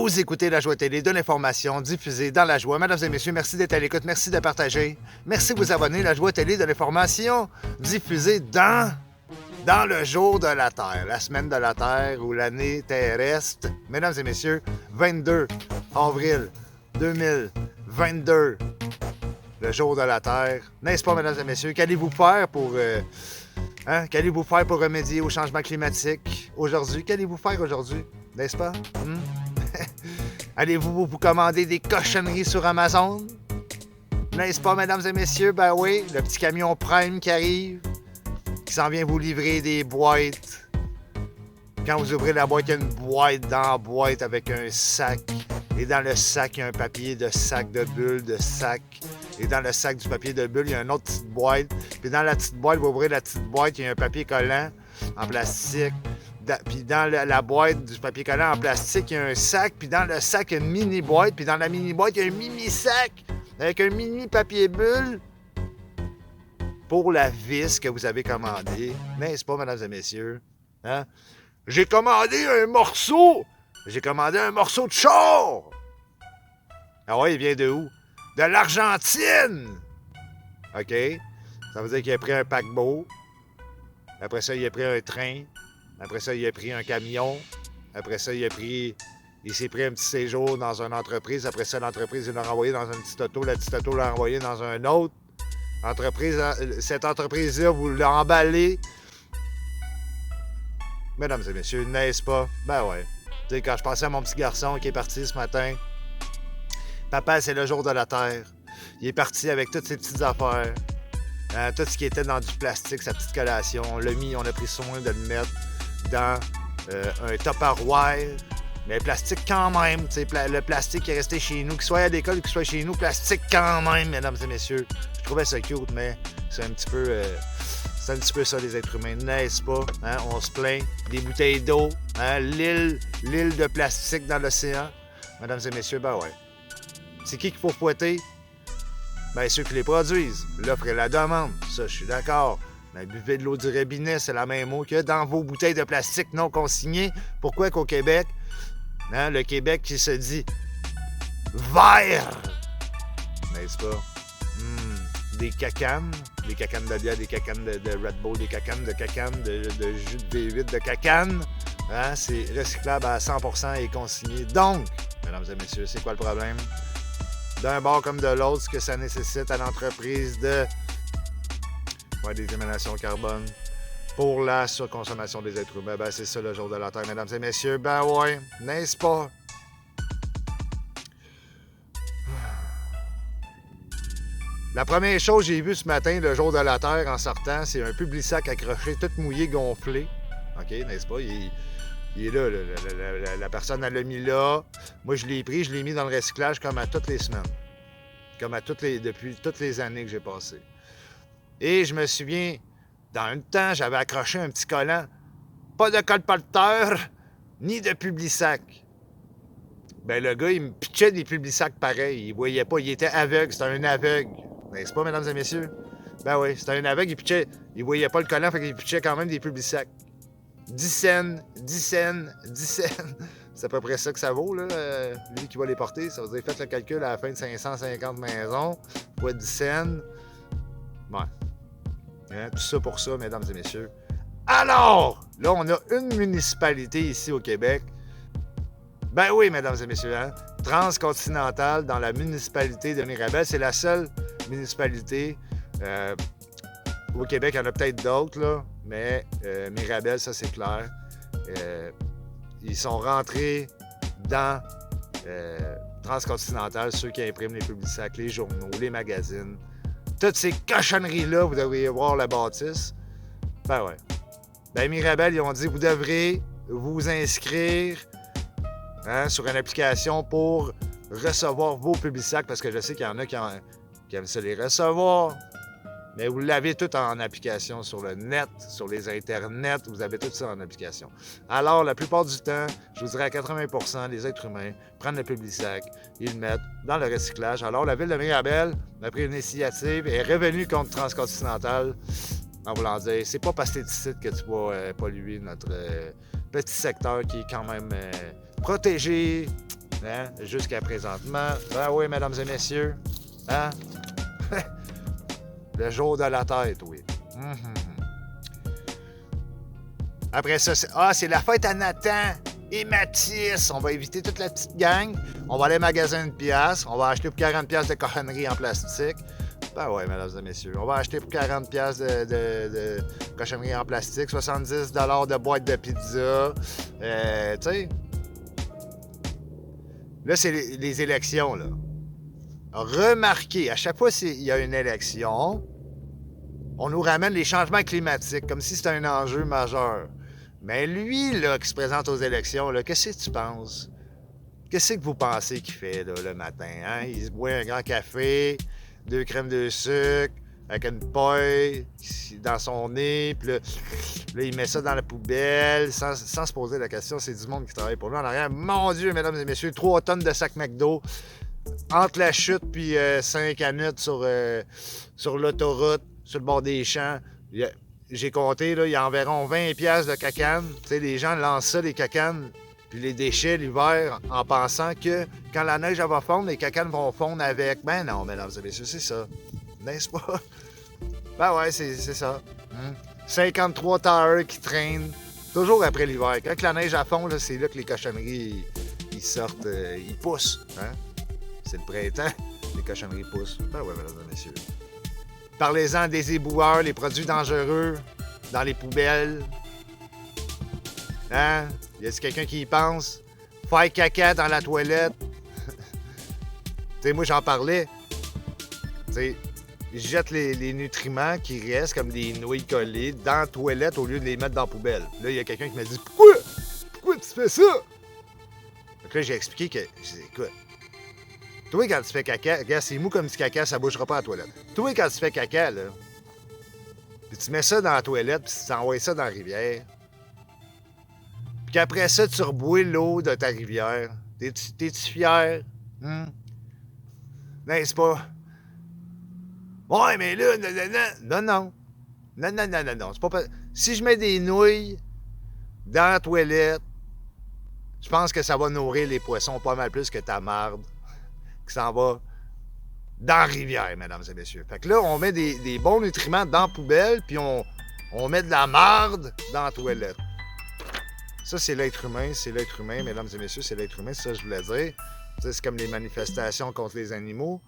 Vous écoutez La Joie Télé, de l'information diffusée dans la joie. Mesdames et messieurs, merci d'être à l'écoute, merci de partager. Merci de vous abonner. La Joie Télé, de l'information diffusée dans le jour de la Terre, la semaine de la Terre ou l'année terrestre. Mesdames et messieurs, 22 avril 2022, le jour de la Terre. N'est-ce pas, mesdames et messieurs? Qu'allez-vous faire pour... Qu'allez-vous faire pour remédier au changement climatique aujourd'hui? Qu'allez-vous faire aujourd'hui? N'est-ce pas? Allez-vous vous commander des cochonneries sur Amazon? N'est-ce pas, mesdames et messieurs? Ben oui, le petit camion Prime qui arrive, qui s'en vient vous livrer des boîtes. Quand vous ouvrez la boîte, il y a une boîte dans la boîte avec un sac. Et dans le sac, il y a un papier de sac, de bulle, de sac. Et dans le sac du papier de bulle, il y a une autre petite boîte. Puis dans la petite boîte, vous ouvrez la petite boîte, il y a un papier collant en plastique. Puis dans la boîte du papier collant en plastique, il y a un sac. Puis dans le sac, il y a une mini-boîte. Puis dans la mini-boîte, il y a un mini-sac avec un mini-papier bulle pour la vis que vous avez commandée. N'est-ce pas, mesdames et messieurs? Hein? J'ai commandé un morceau! J'ai commandé un morceau de char! Ah ouais, il vient de où? De l'Argentine! OK? Ça veut dire qu'il a pris un paquebot. Après ça, il a pris un train. Après ça, il a pris un camion. Après ça, il s'est pris un petit séjour dans une entreprise. Après ça, l'entreprise, il l'a renvoyé dans un petit auto. La petite auto l'a renvoyé dans un autre. Cette entreprise-là, vous l'emballez. Mesdames et messieurs, n'est-ce pas? Ben ouais. Tu sais, quand je pensais à mon petit garçon qui est parti ce matin, papa, c'est le jour de la Terre. Il est parti avec toutes ses petites affaires. Tout ce qui était dans du plastique, sa petite collation. On l'a mis, on a pris soin de le mettre dans un Tupperware. Mais plastique quand même. Le plastique qui est resté chez nous, qu'il soit à l'école ou qu'il soit chez nous, plastique quand même, mesdames et messieurs. Je trouvais ça cute, mais c'est un petit peu... c'est un petit peu ça, les êtres humains, n'est-ce pas? Hein? On se plaint. Des bouteilles d'eau, hein? L'île de plastique dans l'océan. Mesdames et messieurs, ben ouais. C'est qui qu'il faut fouetter? Ben ceux qui les produisent. L'offre et la demande. Ça, je suis d'accord. Mais buvez de l'eau du robinet, c'est la même eau que dans vos bouteilles de plastique non consignées. Pourquoi qu'au Québec, hein, le Québec qui se dit vert, n'est-ce pas? Des cacanes de bière, des cacanes de Red Bull, des cacanes de jus de V8 de cacane. Hein? C'est recyclable à 100% et consigné. Donc, mesdames et messieurs, c'est quoi le problème? D'un bord comme de l'autre, ce que ça nécessite à l'entreprise de faire des émanations carbone pour la surconsommation des êtres humains. Ben, c'est ça le jour de la Terre, mesdames et messieurs. Ben ouais, n'est-ce pas? La première chose que j'ai vue ce matin, le jour de la Terre, en sortant, c'est un Publisac accroché, tout mouillé, gonflé. OK, n'est-ce pas? Il est là, la personne, elle l'a mis là. Moi, je l'ai pris, je l'ai mis dans le recyclage comme à toutes les semaines. Depuis toutes les années que j'ai passées. Et je me souviens, dans un temps, j'avais accroché un petit collant. Pas de colporteur, ni de Publisac. Ben, le gars, il me pitchait des Publisac pareils. Il voyait pas, il était aveugle, c'était un aveugle. N'est-ce pas, mesdames et messieurs? Ben oui, c'était un aveugle, il voyait pas le collant, fait qu'il pitchait quand même des Publisac. 10 cents. C'est à peu près ça que ça vaut, là, lui qui va les porter. Ça veut dire, faites le calcul à la fin de 550 maisons, fois 10 cents. Ouais. Hein, tout ça pour ça, mesdames et messieurs. Alors, là, on a une municipalité ici au Québec. Ben oui, mesdames et messieurs, hein? Transcontinentale dans la municipalité de Mirabel. C'est la seule municipalité. Au Québec, il y en a peut-être d'autres, là, mais Mirabel, ça, c'est clair. Ils sont rentrés dans Transcontinental, ceux qui impriment les Publisac, les journaux, les magazines. Toutes ces cochonneries-là, vous devriez voir la bâtisse. Ben ouais. Ben Mirabel, ils ont dit, vous devrez vous inscrire sur une application pour recevoir vos Publisac, parce que je sais qu'il y en a qui aiment ça les recevoir. Mais vous l'avez tout en application sur le net, sur les internets, vous avez tout ça en application. Alors, la plupart du temps, je vous dirais à 80%, les êtres humains prennent le Publisac, ils le mettent dans le recyclage. Alors, la ville de Mirabel a pris une initiative et est revenue contre Transcontinental en voulant dire, c'est pas parce que t'es ici que tu vas polluer notre petit secteur qui est quand même protégé Hein? Jusqu'à présentement. Ben oui, mesdames et messieurs. Hein? Le jour de la tête, oui. Après ça, c'est la fête à Nathan et Mathis. On va éviter toute la petite gang. On va aller au magasin une pièce. On va acheter pour 40 pièces de cochonnerie en plastique. Ben ouais, mesdames et messieurs. On va acheter pour 40 pièces de cochonnerie en plastique. 70 $ de boîte de pizza. Tu sais. Là, c'est les élections, là. Remarquez, à chaque fois qu'il y a une élection, on nous ramène les changements climatiques, comme si c'était un enjeu majeur. Mais lui, là, qui se présente aux élections, là, qu'est-ce que tu penses? Qu'est-ce que vous pensez qu'il fait, là, le matin? Hein? Il se boit un grand café, 2 crèmes de sucre, avec une paille dans son nez, puis là, il met ça dans la poubelle, sans se poser la question. C'est du monde qui travaille pour lui en arrière. Mon Dieu, mesdames et messieurs, 3 tonnes de sacs McDo, entre la chute puis 5 minutes sur l'autoroute, sur le bord des champs. J'ai compté, là, il y a environ 20 piastres de cacanes. Tu sais, les gens lancent ça, les cacanes, puis les déchets l'hiver, en pensant que quand la neige elle va fondre, les cacanes vont fondre avec. Ben non, mesdames et messieurs, c'est ça. N'est-ce pas? Ben ouais, c'est ça. 53 tailleurs qui traînent, toujours après l'hiver. Quand la neige à fond, là, c'est là que les cochonneries, ils sortent, ils poussent. Hein? C'est le printemps, les cochonneries poussent. Ben ouais, mesdames et messieurs. Parlez-en des éboueurs, les produits dangereux dans les poubelles. Hein? Y a-t-il quelqu'un qui y pense? Faire caca dans la toilette. Tu sais, moi, j'en parlais. Tu sais, je jette les nutriments qui restent, comme des nouilles collées, dans la toilette au lieu de les mettre dans la poubelle. Là, il y a quelqu'un qui m'a dit « Pourquoi tu fais ça? » Donc là, j'ai expliqué que... Je dis, écoute, toi, quand tu fais caca, regarde, c'est mou comme du caca, ça bougera pas à la toilette. Toi, quand tu fais caca, là, puis tu mets ça dans la toilette, puis tu envoies ça dans la rivière, puis qu'après ça, tu rebois l'eau de ta rivière, t'es-tu fier? N'est-ce pas? Ouais, mais là, non. Non. C'est pas... Si je mets des nouilles dans la toilette, je pense que ça va nourrir les poissons pas mal plus que ta marde qui s'en va dans la rivière, mesdames et messieurs. Fait que là, on met des bons nutriments dans la poubelle, puis on met de la marde dans la toilette. Ça, c'est l'être humain, mesdames et messieurs, c'est l'être humain, c'est ça que je voulais dire. C'est comme les manifestations contre les animaux.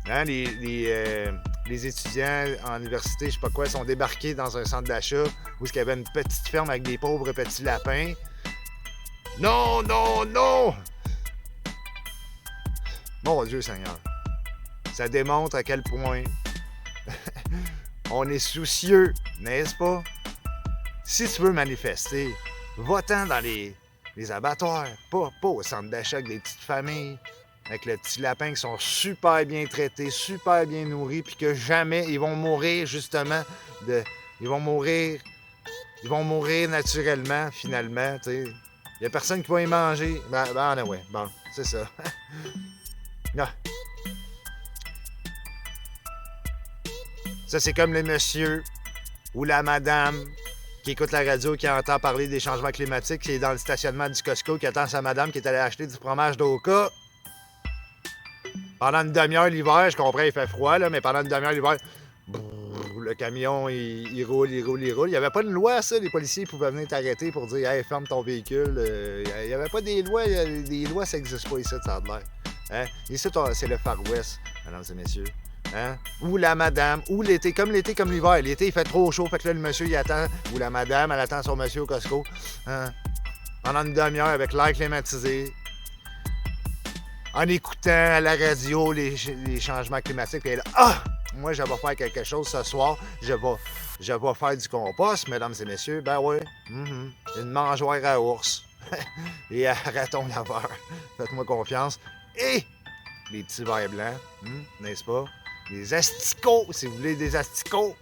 Hein, les étudiants en université, je sais pas quoi, sont débarqués dans un centre d'achat où il y avait une petite ferme avec des pauvres petits lapins. Non! Mon Dieu Seigneur. Ça démontre à quel point on est soucieux, n'est-ce pas? Si tu veux manifester, va-t'en dans les abattoirs, pas au centre d'achat avec des petites familles, avec les petits lapins qui sont super bien traités, super bien nourris, puis que jamais ils vont mourir justement Ils vont mourir naturellement, finalement, tu sais. Il n'y a personne qui va y manger. Ouais, bon, c'est ça. Ah. Ça, c'est comme le monsieur ou la madame qui écoute la radio, qui entend parler des changements climatiques, qui est dans le stationnement du Costco, qui attend sa madame qui est allée acheter du fromage d'Oka. Pendant une demi-heure l'hiver, je comprends, il fait froid, là, mais pendant une demi-heure l'hiver, le camion, il roule. Il n'y avait pas de loi, ça. Les policiers pouvaient venir t'arrêter pour dire « Hey, ferme ton véhicule. » Il n'y avait pas des lois. Des lois, ça n'existe pas ici, ça a l'air. Hein? Ici, c'est le Far West, mesdames et messieurs. Hein? Ou la madame, ou l'été, comme l'hiver. L'été, il fait trop chaud, fait que là, le monsieur, il attend, ou la madame, elle attend son monsieur au Costco. Hein? Pendant une demi-heure, avec l'air climatisé, en écoutant à la radio les changements climatiques. Puis elle, moi, je vais faire quelque chose ce soir. Je vais faire du compost, mesdames et messieurs. Ben oui, une mangeoire à ours. Et à raton laveur. Faites-moi confiance. Et les petits verres blancs, n'est-ce pas? Les asticots, si vous voulez des asticots.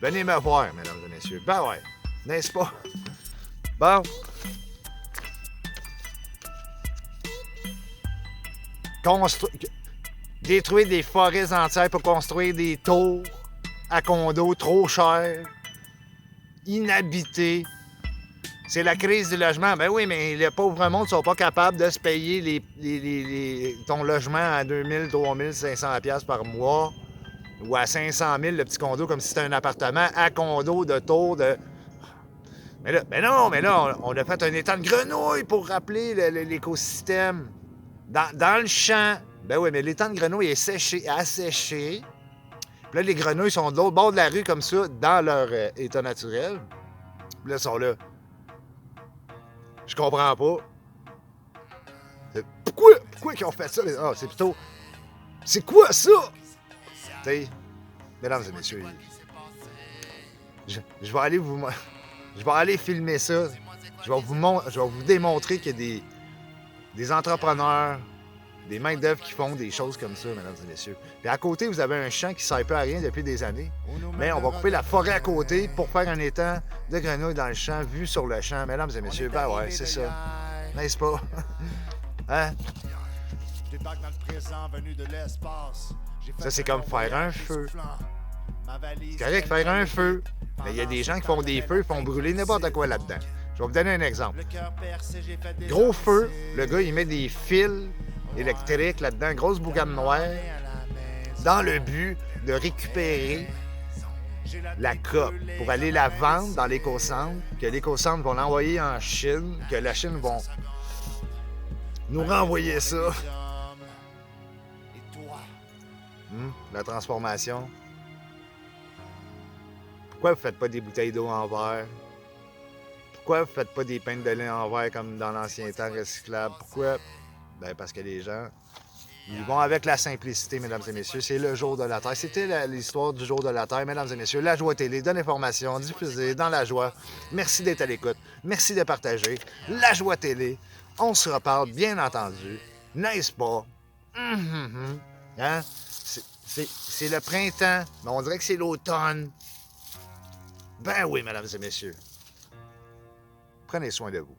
Venez me voir, mesdames et messieurs. Ben ouais, n'est-ce pas? Bon. Détruire des forêts entières pour construire des tours à condos trop chers, inhabités. C'est la crise du logement. Ben oui, mais les pauvres monde ne sont pas capables de se payer ton logement à 2000, 3000, 500 pièces par mois ou à 500 000 le petit condo comme si c'était un appartement à condo de tour de... Mais là, on a fait un étang de grenouilles pour rappeler l'écosystème. Dans le champ. Ben oui, mais l'étang de grenouilles est séché, asséché. Puis là, les grenouilles sont de l'autre bord de la rue comme ça, dans leur état naturel. Puis là, ils sont là. Je comprends pas. Pourquoi ils ont fait ça? Ah, c'est plutôt... C'est quoi ça? Tu sais, mesdames et messieurs, je vais aller je vais aller filmer ça. Je vais vous démontrer qu'il y a des entrepreneurs, des mains d'œuvre qui font des choses comme ça, mesdames et messieurs. Puis à côté, vous avez un champ qui ne sert pas à rien depuis des années. Mais on va couper la forêt à côté pour faire un étang de grenouilles dans le champ, vu sur le champ, mesdames et messieurs. Ben ouais, c'est ça. N'est-ce pas? Hein? Ça, c'est comme faire un feu. C'est correct faire un feu. Mais il y a des gens qui font des feux, font brûler n'importe quoi là-dedans. Je vais vous donner un exemple. Gros feu, le gars, il met des fils électriques là-dedans, grosse boucane noire, dans le but de récupérer la cope pour aller la vendre dans l'éco-centre, que l'éco-centre vont l'envoyer en Chine, que la Chine vont nous renvoyer ça. La transformation. Pourquoi vous faites pas des bouteilles d'eau en verre? Pourquoi vous faites pas des pintes de lait en verre comme dans l'ancien temps recyclable? Pourquoi? Ben parce que les gens, ils vont avec la simplicité, mesdames et messieurs. C'est le jour de la Terre. C'était l'histoire du jour de la Terre, mesdames et messieurs. La Joie Télé, de l'information diffusée dans la joie. Merci d'être à l'écoute. Merci de partager. La Joie Télé. On se reparle, bien entendu. N'est-ce pas? Hein? C'est le printemps, mais on dirait que c'est l'automne. Ben oui, mesdames et messieurs. Prenez soin de vous.